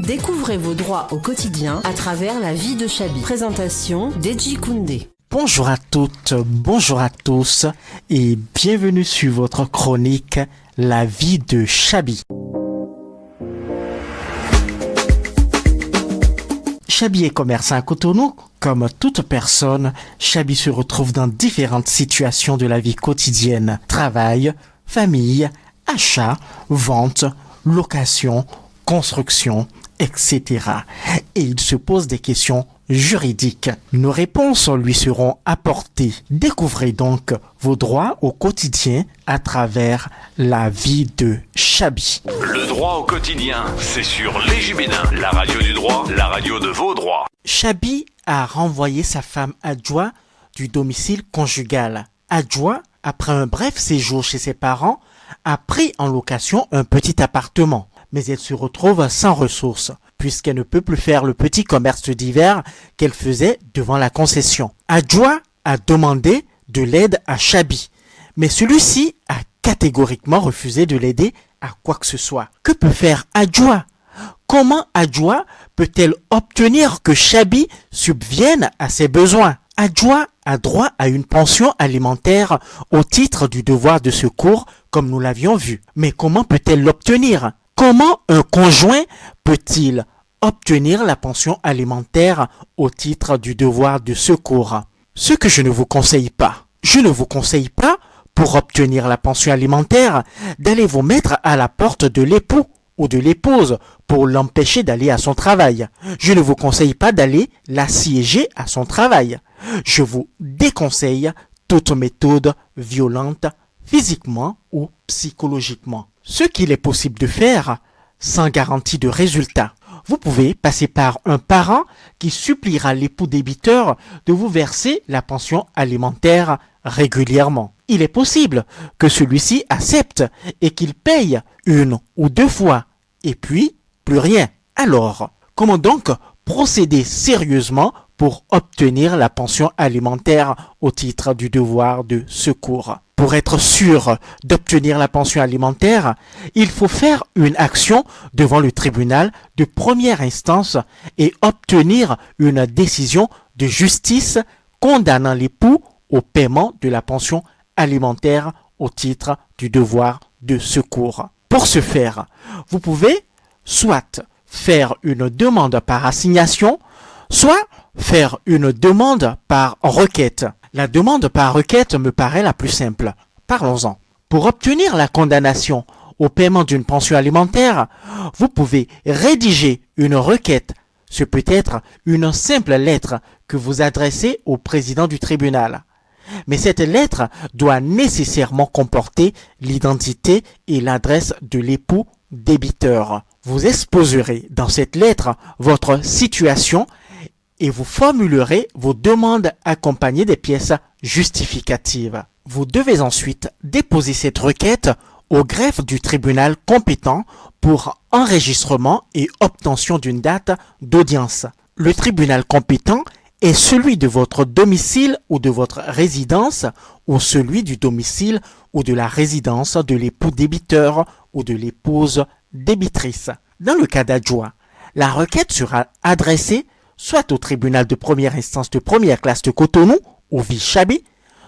Découvrez vos droits au quotidien à travers la vie de Chabi. Présentation Deji Koundé. Bonjour à toutes, bonjour à tous et bienvenue sur votre chronique La vie de Chabi. Chabi est commerçant à Cotonou. Comme toute personne, Chabi se retrouve dans différentes situations de la vie quotidienne. Travail, famille, achat, vente, location, construction, etc. Et il se pose des questions juridiques. Nos réponses lui seront apportées. Découvrez donc vos droits au quotidien à travers la vie de Chabi. Le droit au quotidien, c'est sur Légibénin, la radio du droit, la radio de vos droits. Chabi a renvoyé sa femme Adjoa du domicile conjugal. Adjoa, après un bref séjour chez ses parents, a pris en location un petit appartement. Mais elle se retrouve sans ressources, puisqu'elle ne peut plus faire le petit commerce d'hiver qu'elle faisait devant la concession. Adjoa a demandé de l'aide à Chabi, mais celui-ci a catégoriquement refusé de l'aider à quoi que ce soit. Que peut faire Adjoa? Comment Adjoa peut-elle obtenir que Chabi subvienne à ses besoins? Adjoa a droit à une pension alimentaire au titre du devoir de secours, comme nous l'avions vu. Mais comment peut-elle l'obtenir? Comment un conjoint peut-il obtenir la pension alimentaire au titre du devoir de secours? Ce que je ne vous conseille pas. Je ne vous conseille pas, pour obtenir la pension alimentaire, d'aller vous mettre à la porte de l'époux ou de l'épouse pour l'empêcher d'aller à son travail. Je ne vous conseille pas d'aller l'assiéger à son travail. Je vous déconseille toute méthode violente, physiquement ou psychologiquement. Ce qu'il est possible de faire sans garantie de résultat. Vous pouvez passer par un parent qui suppliera l'époux débiteur de vous verser la pension alimentaire régulièrement. Il est possible que celui-ci accepte et qu'il paye une ou deux fois et puis plus rien. Alors, comment donc procéder sérieusement pour obtenir la pension alimentaire au titre du devoir de secours? Pour être sûr d'obtenir la pension alimentaire, il faut faire une action devant le tribunal de première instance et obtenir une décision de justice condamnant l'époux au paiement de la pension alimentaire au titre du devoir de secours. Pour ce faire, vous pouvez soit faire une demande par assignation, soit faire une demande par requête. La demande par requête me paraît la plus simple. Parlons-en. Pour obtenir la condamnation au paiement d'une pension alimentaire, vous pouvez rédiger une requête. Ce peut être une simple lettre que vous adressez au président du tribunal. Mais cette lettre doit nécessairement comporter l'identité et l'adresse de l'époux débiteur. Vous exposerez dans cette lettre votre situation et vous formulerez vos demandes accompagnées des pièces justificatives. Vous devez ensuite déposer cette requête au greffe du tribunal compétent pour enregistrement et obtention d'une date d'audience. Le tribunal compétent est celui de votre domicile ou de votre résidence ou celui du domicile ou de la résidence de l'époux débiteur ou de l'épouse débitrice. Dans le cas d'Adjoa, la requête sera adressée soit au tribunal de première instance de première classe de Cotonou, ou vit Chabi,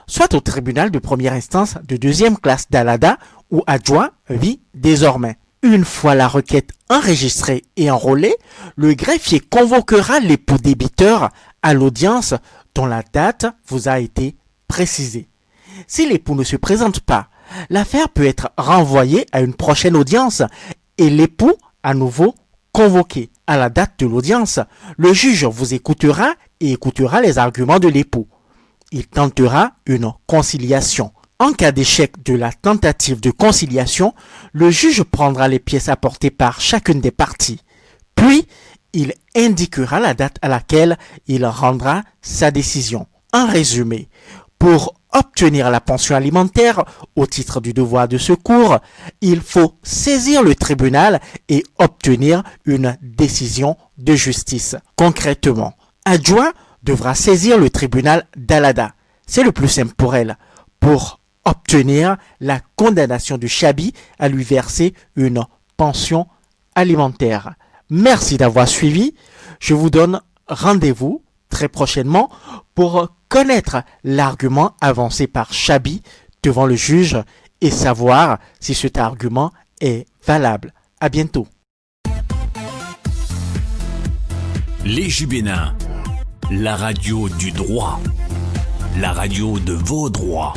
soit au tribunal de première instance de deuxième classe d'Alada, où Adjoa vit désormais. Une fois la requête enregistrée et enrôlée, le greffier convoquera l'époux débiteur à l'audience dont la date vous a été précisée. Si l'époux ne se présente pas, l'affaire peut être renvoyée à une prochaine audience et l'époux à nouveau convoqué. À la date de l'audience, le juge vous écoutera et écoutera les arguments de l'époux. Il tentera une conciliation. En cas d'échec de la tentative de conciliation, le juge prendra les pièces apportées par chacune des parties. Puis, il indiquera la date à laquelle il rendra sa décision. En résumé, pour obtenir la pension alimentaire au titre du devoir de secours, il faut saisir le tribunal et obtenir une décision de justice. Concrètement, Adjoa devra saisir le tribunal d'Alada. C'est le plus simple pour elle, pour obtenir la condamnation de Chabi à lui verser une pension alimentaire. Merci d'avoir suivi. Je vous donne rendez-vous très prochainement pour connaître l'argument avancé par Chabi devant le juge et savoir si cet argument est valable. À bientôt. Légibénin, la radio du droit, la radio de vos droits.